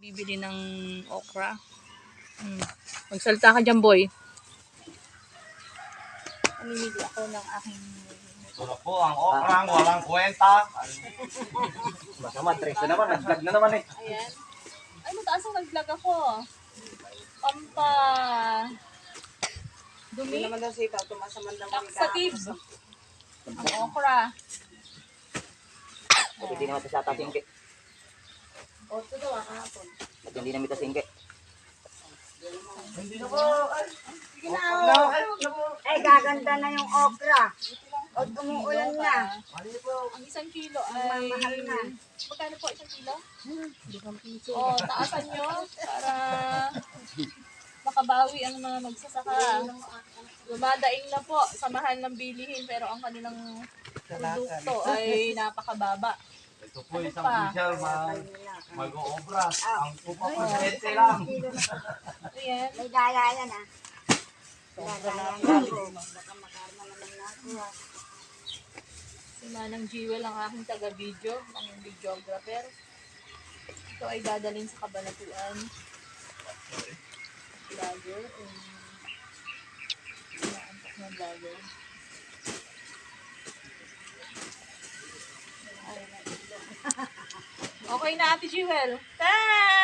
Bibili ng okra. Magsalita ka dyan, boy. Namimili ako ng aking... Ito na po ang okrang walang kwenta. Masama, 13 naman. Nag-vlog na naman eh. Ayan. Ay, mataas ang nag-vlog ako. Dumi. Hindi naman daw sitaw, tumasaman lang kami Laxative. Ang okra. Hindi naman ito sa tasingke. O, ito daw, kahapon. At hindi naman ito singke. Hindi na po. Sige na, o. Eh, gaganda na yung okra. O, umuulan na. Ang 1 kilo ay... Mahal na. Magkano po 1 kilo? 5 piso. O, taasan nyo para makabawi ang mga magsasaka. Lumadaing na po sa mahal ng bilihin pero ang kanilang produkto ay napakababa. Ito po isang pa? official mag-oobra. Ang pupapasyente lang. Ayan. May daya yan, ah. Daya yan ako. Baka makarma naman ako, ah. Si Manang Jewel ang aking taga-video, ang videographer. Ito ay dadalhin sa Kabanatuan. Vlogger. Inaantok na vlogger. Okay na, Ate Jewel. Thanks!